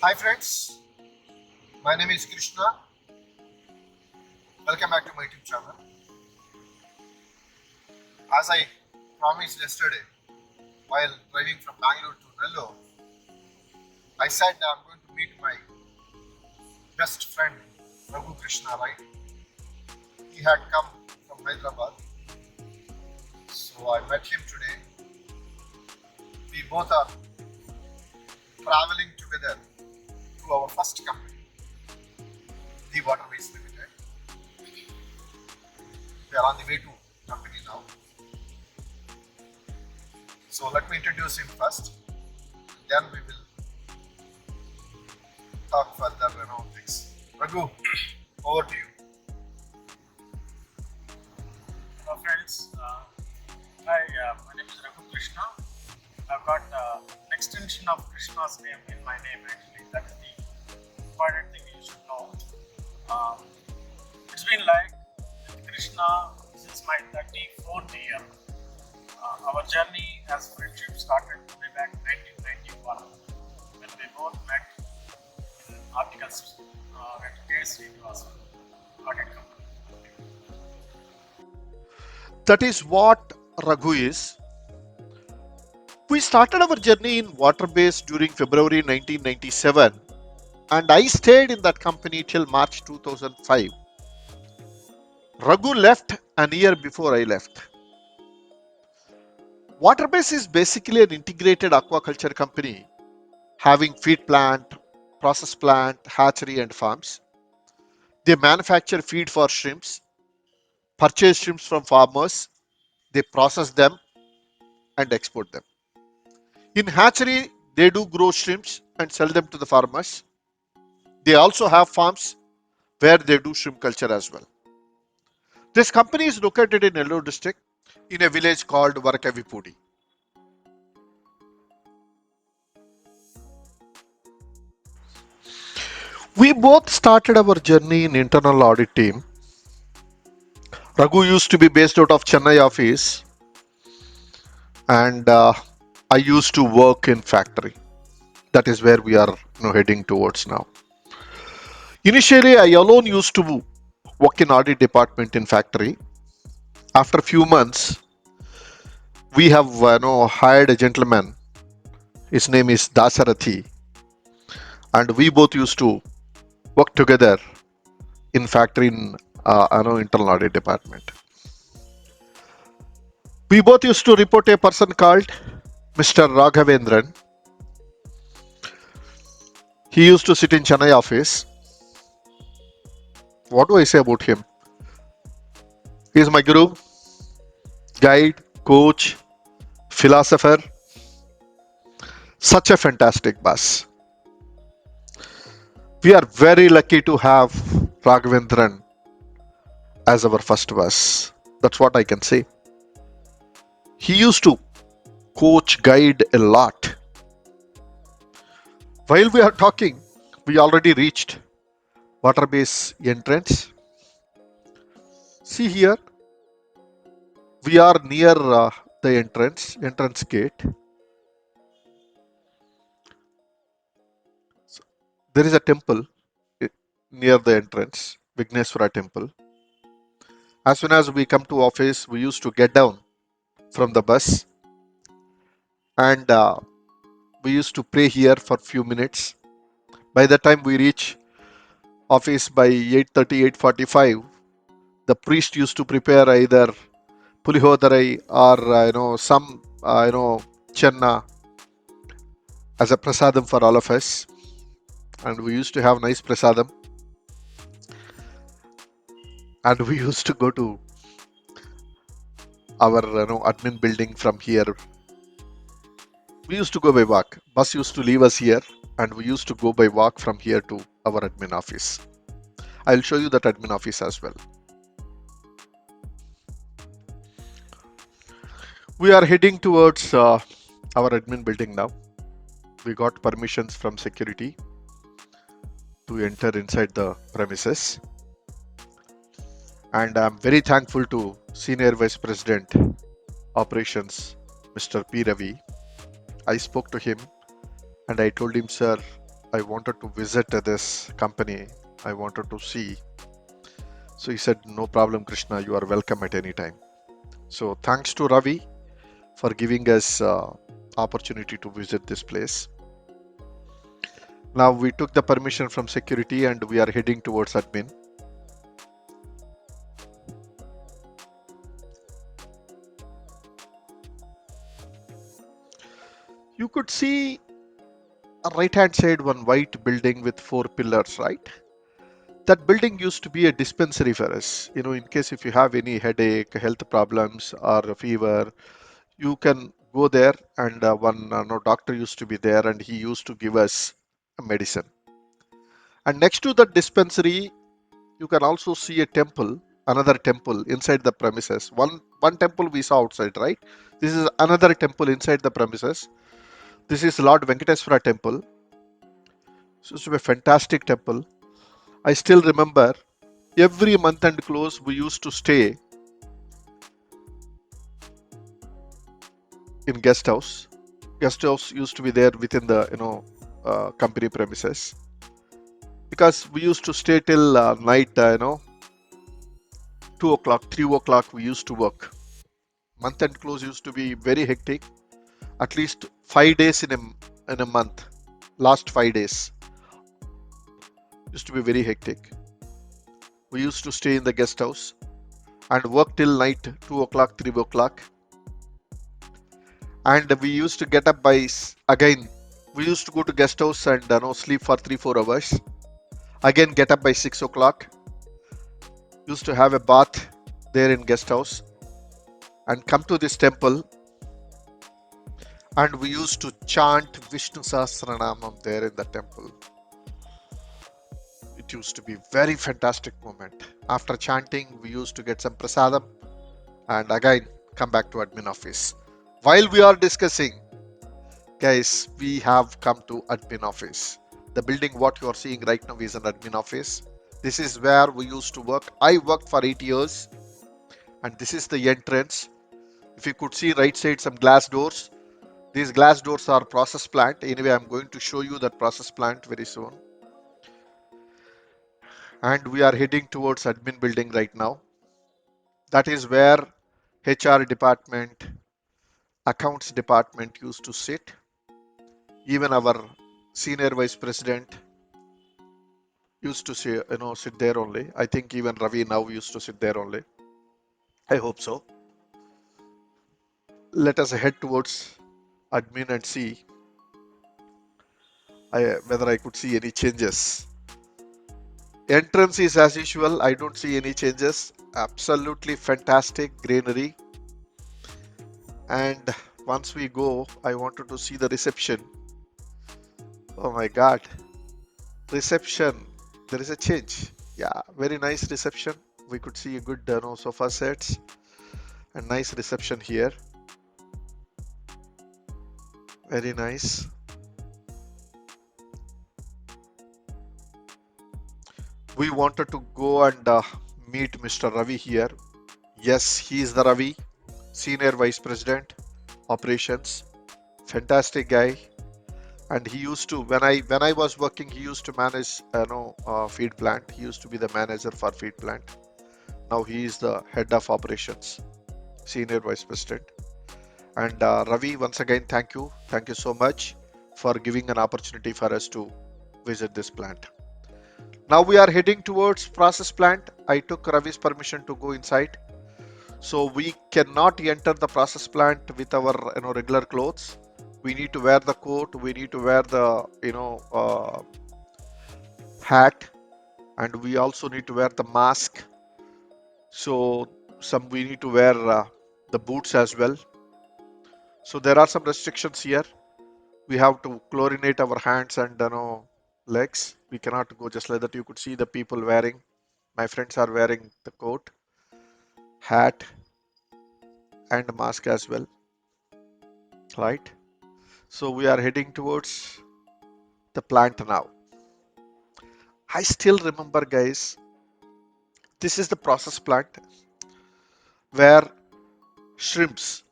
Hi friends, my name is Krishna. Welcome back to my YouTube channel. As I promised yesterday while driving from Bangalore to Nellore, I said I'm going to meet my best friend Raghu Krishna, right? He had come from Hyderabad, so I met him today. We both are traveling together to our first company, The Waterways Limited. We are on the way to company now. So let me introduce him first. Then we will talk further around things. Raghu, over to you. Hello friends, hi, my name is Raghu Krishna. I've got an extension of Krishna's name in my name actually. That is the important thing you should know. It's been like with Krishna since my 34th year. Our journey as friendship started way back 1991 when we both met in articles at KSC was audit company. That is what Raghu is. We started our journey in Waterbase during February 1997 and I stayed in that company till March 2005. Raghu left a year before I left. Waterbase is basically an integrated aquaculture company having feed plant, process plant, hatchery and farms. They manufacture feed for shrimps, purchase shrimps from farmers, they process them and export them. In hatchery, they do grow shrimps and sell them to the farmers. They also have farms where they do shrimp culture as well. This company is located in Nellore district in a village called Varakavipudi. We both started our journey in internal audit team. Raghu used to be based out of Chennai office and I used to work in factory. That is where we are heading towards now. Initially, I alone used to work in audit department in factory. After a few months, we have hired a gentleman. His name is Dasarathi, and we both used to work together in factory in internal audit department. We both used to report a person called Mr. Raghavendran. He used to sit in Chennai office. What do I say about him? He is my guru, guide, coach, philosopher. Such a fantastic boss. We are very lucky to have Raghavendran as our first boss. That's what I can say. He used to coach, guide a lot. While we are talking, we already reached Waterbase entrance. See here, we are near the entrance gate. So, there is a temple near the entrance, Vigneswara temple. As soon as we come to office, we used to get down from the bus and we used to pray here for few minutes. By the time we reach office by 8:30, 8:45, the priest used to prepare either pulihodarai or some chenna as a prasadam for all of us, and we used to have nice prasadam, and we used to go to our admin building from here. We used to go by walk. Bus used to leave us here, and we used to go by walk from here to our admin office. I'll show you that admin office as well. We are heading towards our admin building now. We got permissions from security to enter inside the premises. And I'm very thankful to Senior Vice President Operations, Mr. P. Ravi. I spoke to him and I told him, sir, I wanted to visit this company. I wanted to see. So he said, no problem, Krishna, you are welcome at any time. So thanks to Ravi for giving us opportunity to visit this place. Now we took the permission from security and we are heading towards admin. You could see a right hand side one white building with 4 pillars, right? That building used to be a dispensary for us. In case if you have any headache, health problems, or a fever, you can go there, and one no, doctor used to be there, and he used to give us a medicine. And next to the dispensary, you can also see a temple, another temple inside the premises. One temple we saw outside, right? This is another temple inside the premises. This is Lord Venkateswara temple. So it's a fantastic temple. I still remember every month and close we used to stay in guest house. Guest house used to be there within the company premises, because we used to stay till night 2 o'clock 3 o'clock we used to work. Month end close used to be very hectic. At least 5 days in a month, last 5 days used to be very hectic. We used to stay in the guest house and work till night 2 o'clock 3 o'clock. And we used to get up by again. We used to go to guest house and sleep for 3-4 hours. Again get up by 6 o'clock. Used to have a bath there in guest house and come to this temple. And we used to chant Vishnu Sahasranamam there in the temple. It used to be very fantastic moment. After chanting, we used to get some prasadam and again come back to admin office. While we are discussing, guys, we have come to admin office. The building what you are seeing right now is an admin office. This is where we used to work. I worked for 8 years and this is the entrance. If you could see right side some glass doors. These glass doors are process plant. Anyway, I'm going to show you that process plant very soon. And we are heading towards admin building right now. That is where HR department, accounts department used to sit. Even our senior vice president used to sit there only. I think even Ravi now used to sit there only. I hope so. Let us head towards admin and see whether I could see any changes. Entrance is as usual. I don't see any changes. Absolutely fantastic greenery. And once we go, I wanted to see the reception. Oh my God. Reception. There is a change. Yeah, very nice reception. We could see a good sofa sets and nice reception here. Very nice. We wanted to go and meet Mr. Ravi here. Yes, he is the Ravi, Senior Vice President, Operations. Fantastic guy. And he used to, when I was working, he used to manage feed plant. He used to be the manager for feed plant. Now he is the head of operations, Senior Vice President. And Ravi, once again, thank you. Thank you so much for giving an opportunity for us to visit this plant. Now we are heading towards process plant. I took Ravi's permission to go inside. So we cannot enter the process plant with our regular clothes. We need to wear the coat. We need to wear the hat, and we also need to wear the mask. So we need to wear the boots as well. So there are some restrictions here. We have to chlorinate our hands and legs. We cannot go just like that. You could see the people wearing. My friends are wearing the coat, hat, and mask as well. Right. So we are heading towards the plant now. I still remember, guys, this is the process plant where shrimps,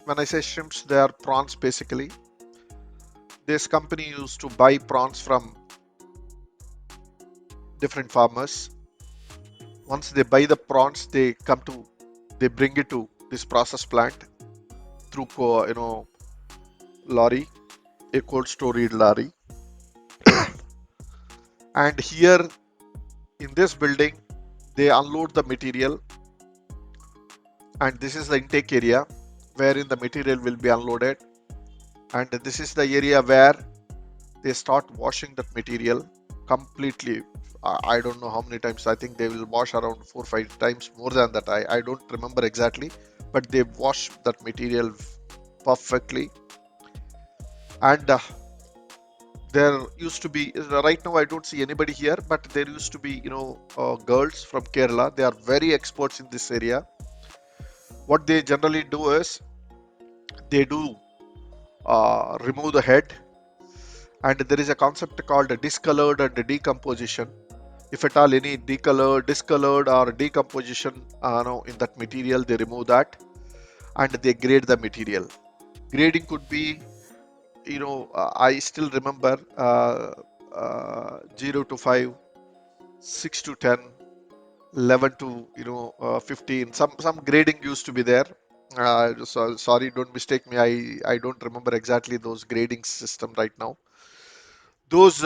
when I say shrimps, they are prawns basically. this company used to buy prawns from different farmers. Once they buy the prawns, they bring it to this process plant through lorry, a cold storage lorry. And here in this building, they unload the material, and this is the intake area wherein the material will be unloaded, and this is the area where they start washing that material completely. I don't know how many times. I think they will wash around 4 or 5 times more than that. I don't remember exactly, but they wash that material perfectly. And there used to be, right now I don't see anybody here, but there used to be girls from Kerala. They are very experts in this area. What they generally do is they do remove the head, and there is a concept called discolored and decomposition. If at all any discolored or decomposition in that material, they remove that and they grade the material. Grading could be, I still remember 0 to 5, 6 to 10, 11 to 15. Some grading used to be there. Sorry, don't mistake me. I don't remember exactly those grading system right now. Those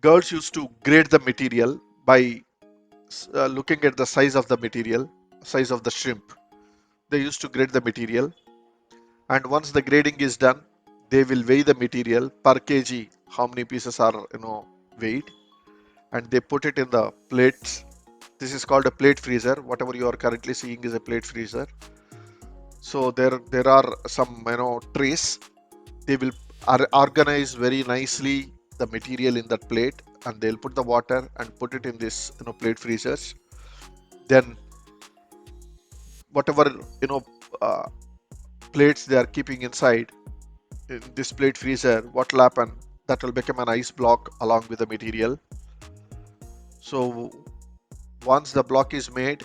girls used to grade the material by looking at the size of the material, size of the shrimp. They used to grade the material, and once the grading is done, they will weigh the material per kg, how many pieces are weighed, and they put it in the plates. This is called a plate freezer. Whatever you are currently seeing is a plate freezer. So there are some trays. They will organize very nicely the material in that plate, and they'll put the water and put it in this plate freezers. Then whatever uh, plates they are keeping inside in this plate freezer, what will happen, that will become an ice block along with the material. So once the block is made,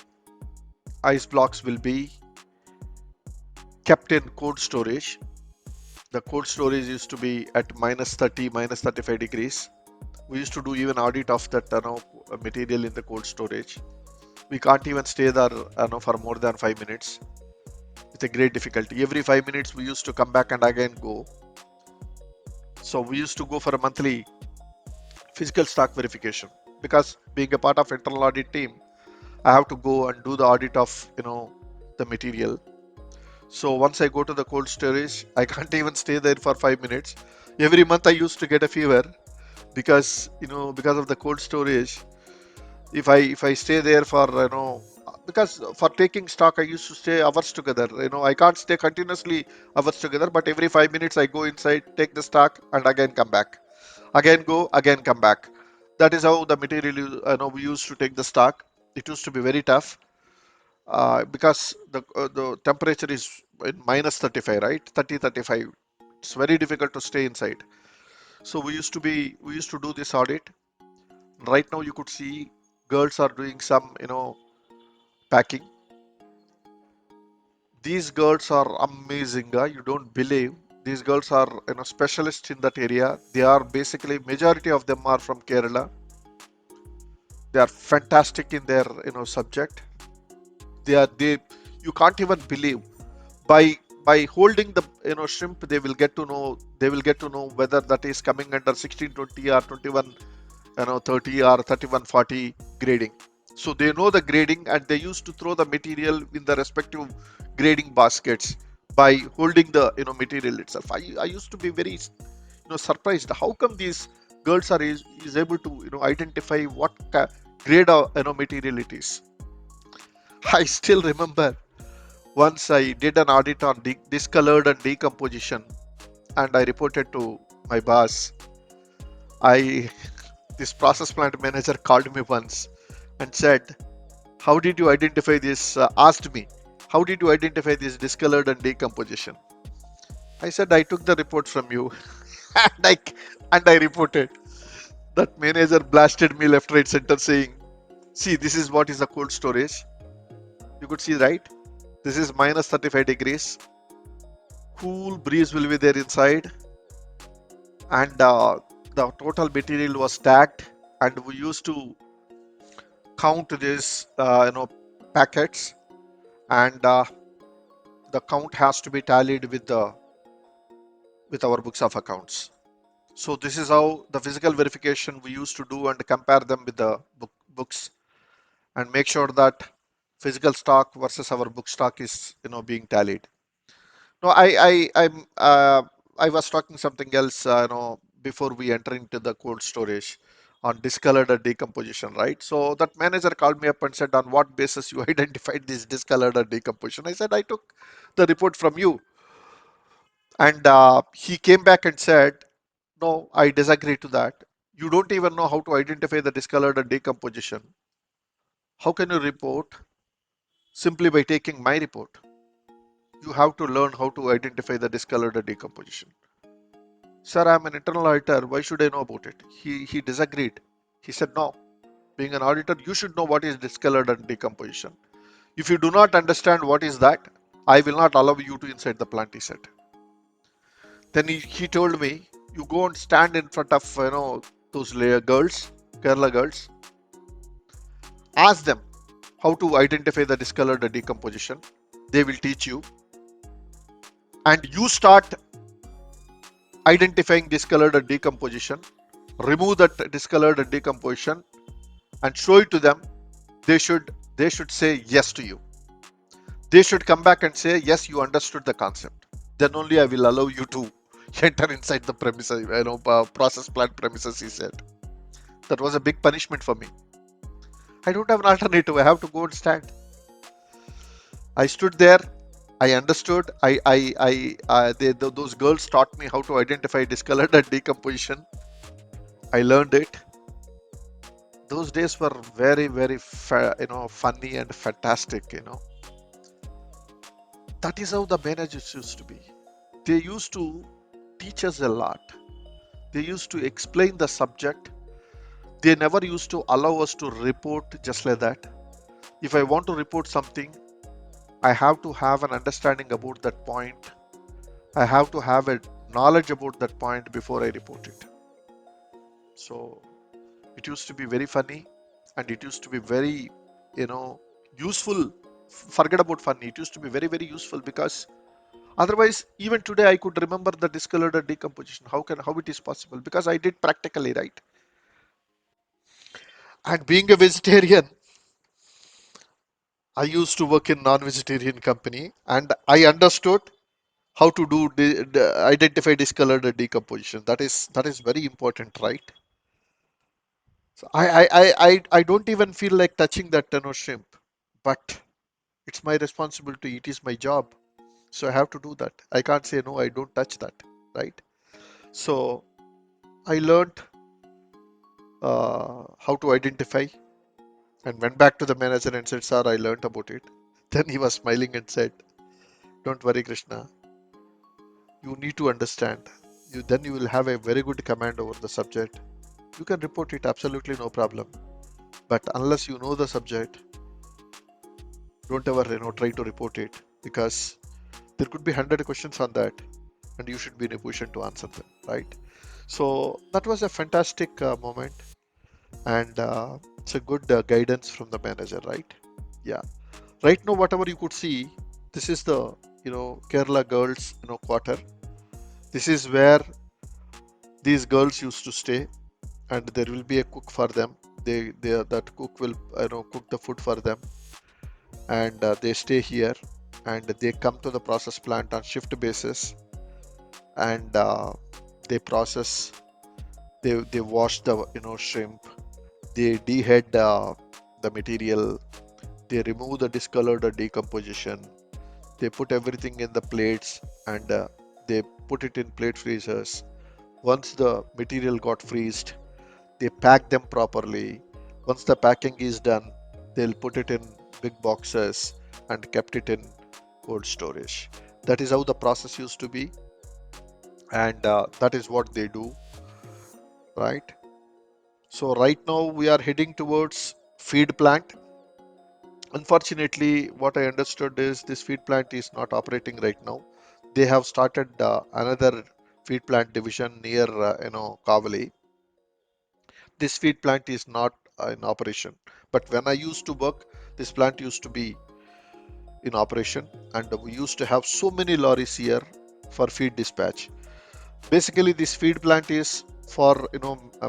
ice blocks will be kept in cold storage. The cold storage used to be at -30, -35 degrees. We used to do even audit of that material in the cold storage. We can't even stay there for more than 5 minutes. It's a great difficulty. Every 5 minutes we used to come back and again go. So we used to go for a monthly physical stock verification, because being a part of internal audit team, I have to go and do the audit of the material. So once I go to the cold storage, I can't even stay there for 5 minutes. Every month I used to get a fever because because of the cold storage. If I stay there for because for taking stock I used to stay hours together. I can't stay continuously hours together, but every 5 minutes I go inside, take the stock, and again come back. Again go, again come back. That is how the material we used to take the stock. It used to be very tough because the temperature is in -35, right? 30, 35. It's very difficult to stay inside. So we used to do this audit. Right now you could see girls are doing some packing. These girls are amazing. You don't believe. These girls are specialists in that area. They are basically, majority of them are from Kerala. They are fantastic in their subject. They you can't even believe, by holding the shrimp, they will get to know whether that is coming under 1620 or 21 30 or 3140 grading. So they know the grading, and they used to throw the material in the respective grading baskets by holding the material itself. I used to be very surprised. How come these girls are is able to identify what grade of material it is? I still remember once I did an audit on discolored and decomposition, and I reported to my boss. I This process plant manager called me once and said, "How did you identify this?" Asked me, "How did you identify this discolored and decomposition?" I said, "I took the report from you," and I reported. That manager blasted me left, right, center, saying, "See, this is what is the cold storage. You could see, right? This is -35 degrees. cool breeze will be there inside, and the total material was stacked, and we used to count this packets, and the count has to be tallied with our books of accounts. So this is how the physical verification we used to do, and compare them with the books, and make sure that physical stock versus our book stock is being tallied. No, I was talking something else, before we enter into the cold storage on discolored or decomposition, right? So that manager called me up and said, on what basis you identified this discolored or decomposition? I said, I took the report from you. And he came back and said, no, I disagree to that. You don't even know how to identify the discolored or decomposition. How can you report simply by taking my report? You have to learn how to identify the discolored or decomposition. Sir, I'm an internal auditor. Why should I know about it? He disagreed. He said, no, being an auditor, you should know what is discolored and decomposition. If you do not understand what is that, I will not allow you to inside the plant, he said. Then he told me, you go and stand in front of, those girls, Kerala girls, ask them how to identify the discolored or decomposition. They will teach you. And you start identifying discolored or decomposition, remove that discolored or decomposition, and show it to them. They should say yes to you. They should come back and say, yes, you understood the concept. Then only I will allow you to enter inside the premises, process plant premises, he said. That was a big punishment for me. I don't have an alternative. I have to go and stand. I stood there. I understood. Those girls taught me how to identify discolored and decomposition. I learned it. Those days were very, very, funny and fantastic. That is how the managers used to be. They used to teach us a lot. They used to explain the subject. They never used to allow us to report just like that. If I want to report something, I have to have an understanding about that point. I have to have a knowledge about that point before I report it. So it used to be very funny, and it used to be very, useful. Forget about funny. It used to be very, very useful, because otherwise, even today, I could remember the discolored or decomposition. How it is possible? Because I did practically, right? And being a vegetarian, I used to work in non-vegetarian company, and I understood how to do identify discolored or decomposition. That is very important, right? So I don't even feel like touching that shrimp, but it's my responsibility. It is my job, so I have to do that. I can't say no. I don't touch that, right? So I learned how to identify, and went back to the manager and said, "Sir, I learned about it." Then he was smiling and said, "Don't worry, Krishna. You need to understand. Then you will have a very good command over the subject. You can report it, absolutely no problem. But unless you know the subject, don't ever try to report it, because there could be 100 questions on that, and you should be in a position to answer them, right?" So that was a fantastic moment, and it's a good guidance from the manager, right? Yeah. Right now, whatever you could see, this is the Kerala girls quarter. This is where these girls used to stay, and there will be a cook for them. That cook will cook the food for them, and they stay here, and they come to the process plant on shift basis, and they process. They wash the shrimp. They dehead the material. They remove the discolored or decomposition. They put everything in the plates, and they put it in plate freezers. Once the material got freezed, they pack them properly. Once the packing is done, they'll put it in big boxes and kept it in cold storage. That is how the process used to be, and that is what they do, right? So right now we are heading towards feed plant. Unfortunately, what I understood is this feed plant is not operating right now. they have started another feed plant division near Kavali. This feed plant is not in operation, but when I used to work, this plant used to be in operation, and we used to have so many lorries here for feed dispatch. Basically, this feed plant is for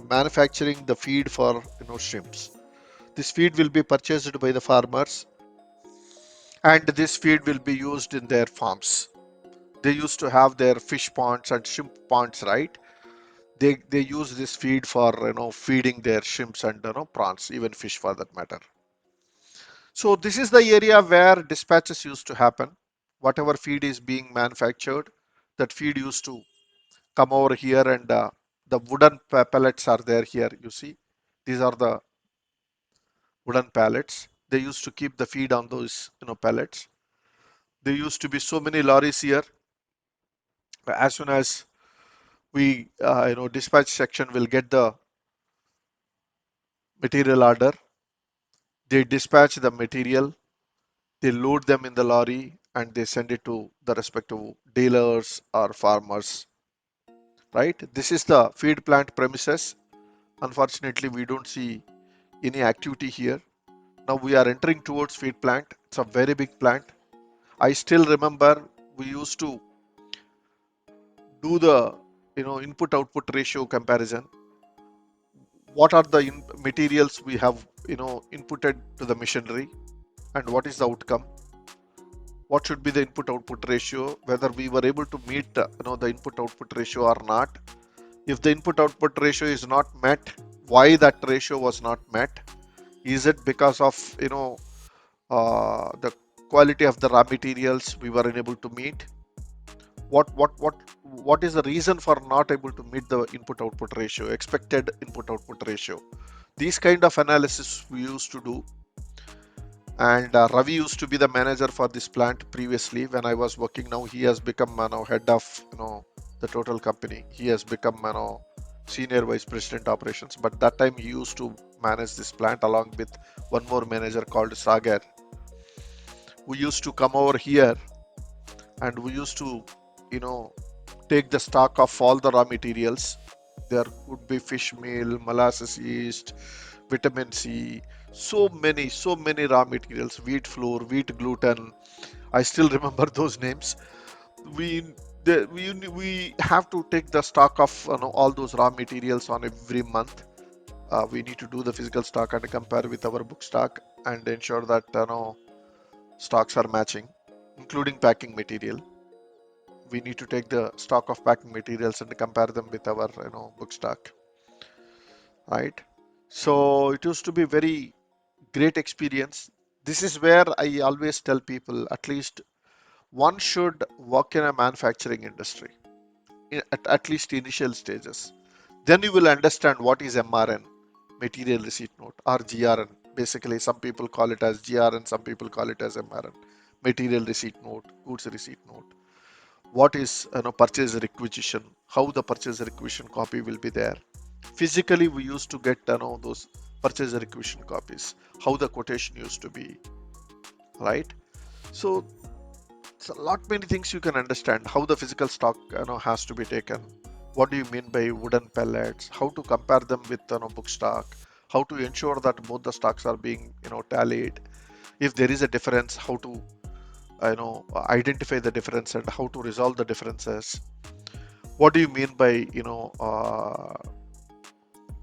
manufacturing the feed for shrimps. This feed will be purchased by the farmers, and this feed will be used in their farms. They used to have their fish ponds and shrimp ponds, right? They use this feed for feeding their shrimps and prawns, even fish for that matter. So this is the area where dispatches used to happen. Whatever feed is being manufactured, that feed used to come over here, and the wooden pallets are there here. You see, these are the wooden pallets. They used to keep the feed on those pallets. There used to be so many lorries here. As soon as we dispatch section will get the material order, they dispatch the material, they load them in the lorry, and they send it to the respective dealers or farmers, right? This is the feed plant premises. Unfortunately, we don't see any activity here. Now we are entering towards feed plant. It's a very big plant. I still remember we used to do the input output ratio comparison. What are the materials we have inputted to the machinery, and what is the outcome? What should be the input output ratio, whether we were able to meet the input output ratio or not. If the input output ratio is not met, why that ratio was not met? Is it because of the quality of the raw materials we were unable to meet? What is the reason for not able to meet the input output ratio, expected input output ratio? These kind of analysis we used to do. And Ravi used to be the manager for this plant previously when I was working. Now he has become head of the total company. He has become senior vice president operations. But that time he used to manage this plant along with one more manager called Sagar. We used to come over here, and we used to take the stock of all the raw materials. There could be fish meal, molasses yeast, vitamin C, so many raw materials, wheat flour, wheat gluten. I still remember those names. We have to take the stock of all those raw materials on every month. We need to do the physical stock and compare with our book stock and ensure that stocks are matching, including packing material. We need to take the stock of packing materials and compare them with our book stock, right? So it used to be very great experience. This is where I always tell people at least one should work in a manufacturing industry at least initial stages. Then you will understand what is MRN, material receipt note, or GRN. Basically, some people call it as GRN, some people call it as MRN, material receipt note, goods receipt note. What is purchase requisition, how the purchase requisition copy will be there. Physically, we used to get those purchase requisition copies, how the quotation used to be, right? So it's a lot many things you can understand, how the physical stock has to be taken. What do you mean by wooden pellets? How to compare them with book stock? How to ensure that both the stocks are being tallied? If there is a difference, how to identify the difference and how to resolve the differences. What do you mean by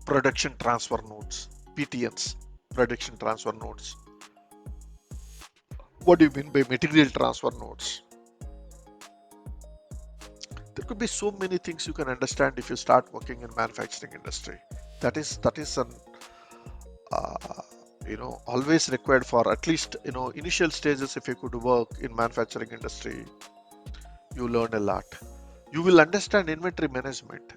production transfer notes, PTNs, production transfer notes? What do you mean by material transfer notes? There could be so many things you can understand if you start working in manufacturing industry. That is an always required for at least initial stages. If you could work in manufacturing industry, you learn a lot. You will understand inventory management.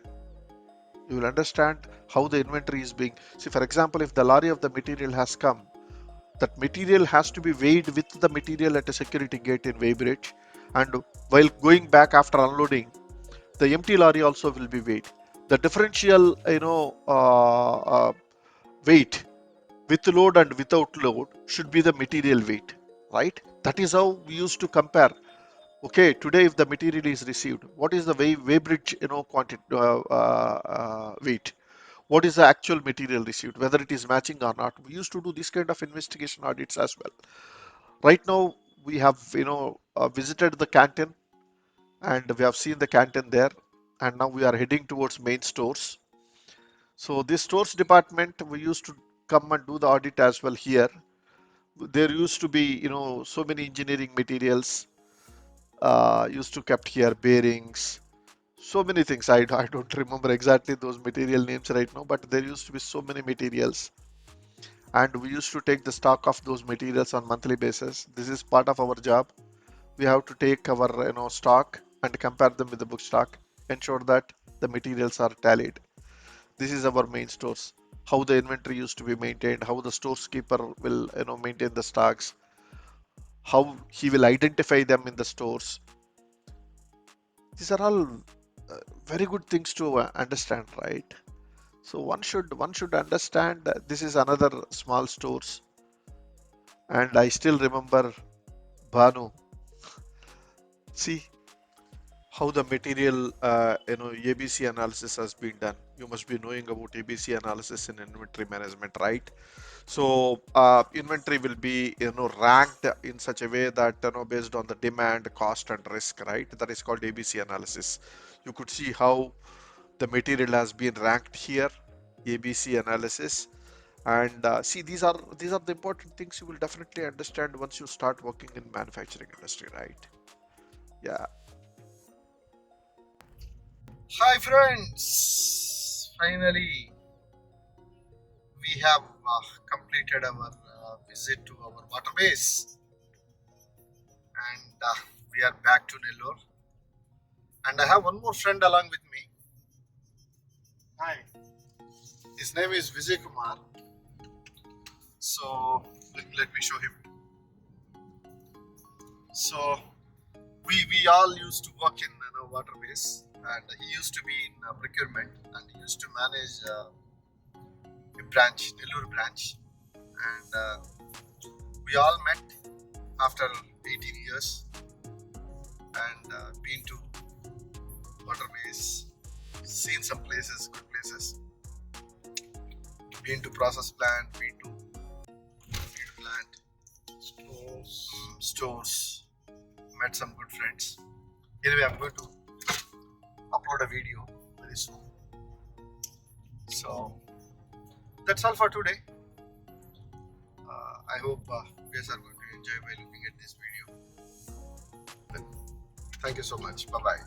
You will understand how the inventory is being. See, for example, if the lorry of the material has come, that material has to be weighed with the material at a security gate in weighbridge, and while going back after unloading, the empty lorry also will be weighed. The differential weight with load and without load should be the material weight, right? That is how we used to compare Okay, today if the material is received, what is the weighbridge, quantity, weight? What is the actual material received, whether it is matching or not? We used to do this kind of investigation audits as well. Right now, we have, visited the canteen and we have seen the canteen there, and now we are heading towards main stores. So this stores department, we used to come and do the audit as well here. There used to be, so many engineering materials used to kept here, bearings, so many things. I don't remember exactly those material names right now, but there used to be so many materials, and we used to take the stock of those materials on monthly basis. This is part of our job. We have to take our stock and compare them with the book stock, ensure that the materials are tallied. This is our main stores. How the inventory used to be maintained, how the stores keeper will maintain the stocks, how he will identify them in the stores. These are all very good things to understand, right? So one should understand that this is another small stores, and I still remember Banu. See how the material ABC analysis has been done. You must be knowing about ABC analysis in inventory management, right? So inventory will be ranked in such a way that based on the demand, cost, and risk, right? That is called ABC analysis. You could see how the material has been ranked here, ABC analysis. And see, these are the important things you will definitely understand once you start working in manufacturing industry, right? Yeah. Hi friends! Finally, we have completed our visit to our water base, and we are back to Nellore. And I have one more friend along with me. Hi. His name is Vijay Kumar. So let me show him. So we all used to work in water base, and he used to be in procurement, and he used to manage a branch, Nellore branch, and we all met after 18 years and been to water base, seen some places, good places, been to process plant, been to feed plant, stores, met some good friends. Anyway, I'm going to upload a video very soon. So that's all for today. I hope you guys are going to enjoy by looking at this video. Thank you so much. Bye bye.